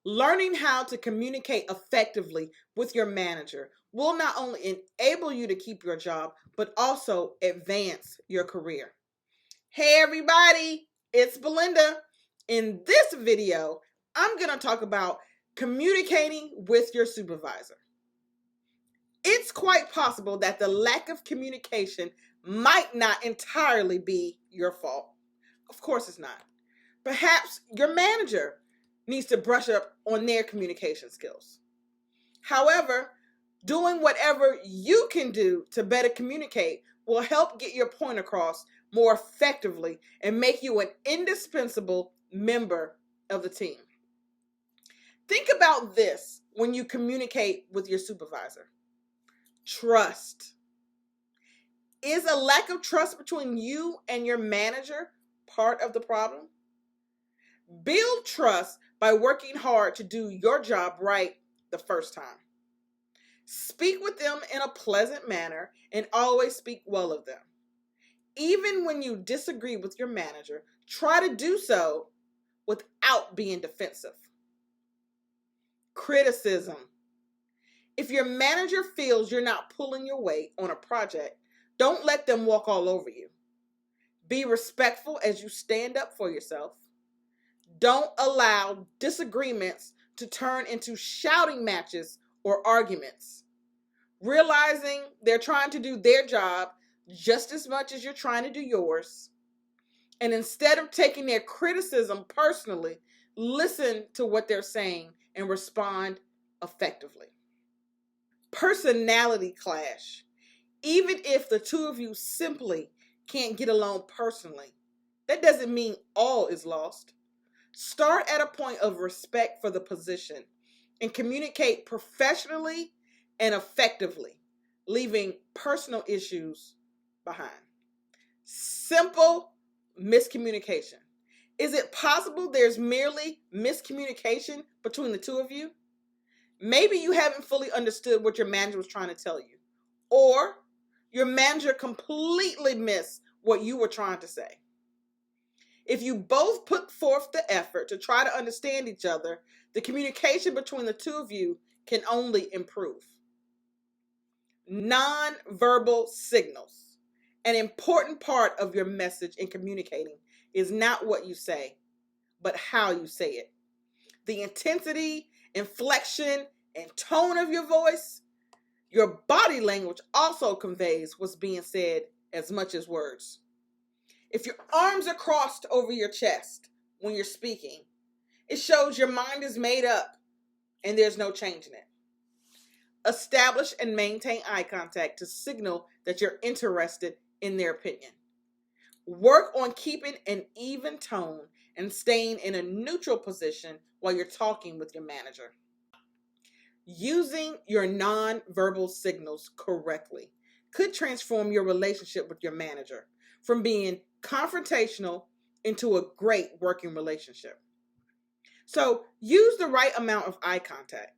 Learning how to communicate effectively with your manager will not only enable you to keep your job, but also advance your career. Hey everybody, it's Belinda. In this video, I'm going to talk about communicating with your supervisor. It's quite possible that the lack of communication might not entirely be your fault. Of course it's not. Perhaps your manager needs to brush up on their communication skills. However, doing whatever you can do to better communicate will help get your point across more effectively and make you an indispensable member of the team. Think about this when you communicate with your supervisor. Trust. Is a lack of trust between you and your manager part of the problem? Build trust by working hard to do your job right the first time. Speak with them in a pleasant manner and always speak well of them. Even when you disagree with your manager, try to do so without being defensive. Criticism. If your manager feels you're not pulling your weight on a project, don't let them walk all over you. Be respectful as you stand up for yourself. Don't allow disagreements to turn into shouting matches or arguments. Realizing they're trying to do their job just as much as you're trying to do yours. And instead of taking their criticism personally, listen to what they're saying and respond effectively. Personality clash. Even if the two of you simply can't get along personally, that doesn't mean all is lost. Start at a point of respect for the position and communicate professionally and effectively, leaving personal issues behind. Simple miscommunication. Is it possible there's merely miscommunication between the two of you? Maybe you haven't fully understood what your manager was trying to tell you, or your manager completely missed what you were trying to say. If you both put forth the effort to try to understand each other, the communication between the two of you can only improve. Nonverbal signals. An important part of your message in communicating is not what you say, but how you say it. The intensity, inflection, and tone of your voice. Your body language also conveys what's being said as much as words. If your arms are crossed over your chest when you're speaking, it shows your mind is made up and there's no changing it. Establish and maintain eye contact to signal that you're interested in their opinion. Work on keeping an even tone and staying in a neutral position while you're talking with your manager. Using your nonverbal signals correctly could transform your relationship with your manager from being confrontational into a great working relationship. So use the right amount of eye contact.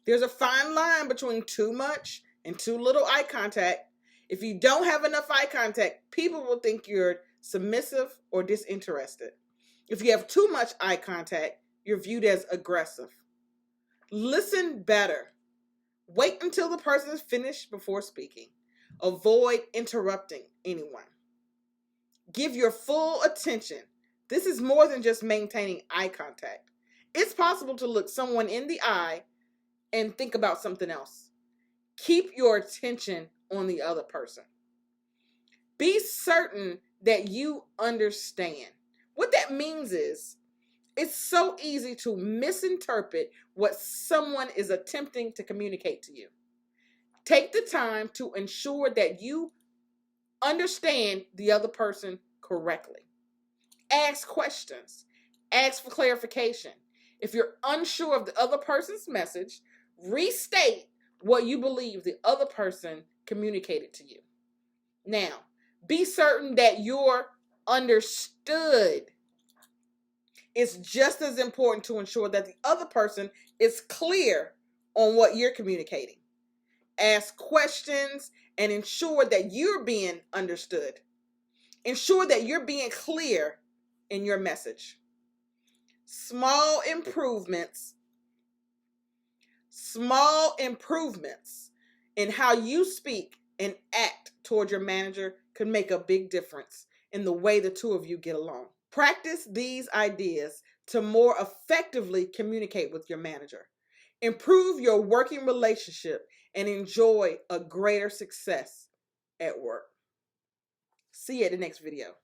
There's a fine line between too much and too little eye contact. If you don't have enough eye contact, people will think you're submissive or disinterested. If you have too much eye contact, you're viewed as aggressive. Listen better. Wait until the person is finished before speaking. Avoid interrupting anyone. Give your full attention. This is more than just maintaining eye contact. It's possible to look someone in the eye and think about something else. Keep your attention on the other person. Be certain that you understand. What that means is, it's so easy to misinterpret what someone is attempting to communicate to you. Take the time to ensure that you understand the other person correctly. Ask questions. Ask for clarification. If you're unsure of the other person's message, restate what you believe the other person communicated to you. Now, be certain that you're understood. It's just as important to ensure that the other person is clear on what you're communicating. Ask questions and ensure that you're being understood. Ensure that you're being clear in your message. Small improvements Small improvements in how you speak and act toward your manager could make a big difference in the way the two of you get along. Practice these ideas to more effectively communicate with your manager. Improve your working relationship and enjoy a greater success at work. See you at the next video.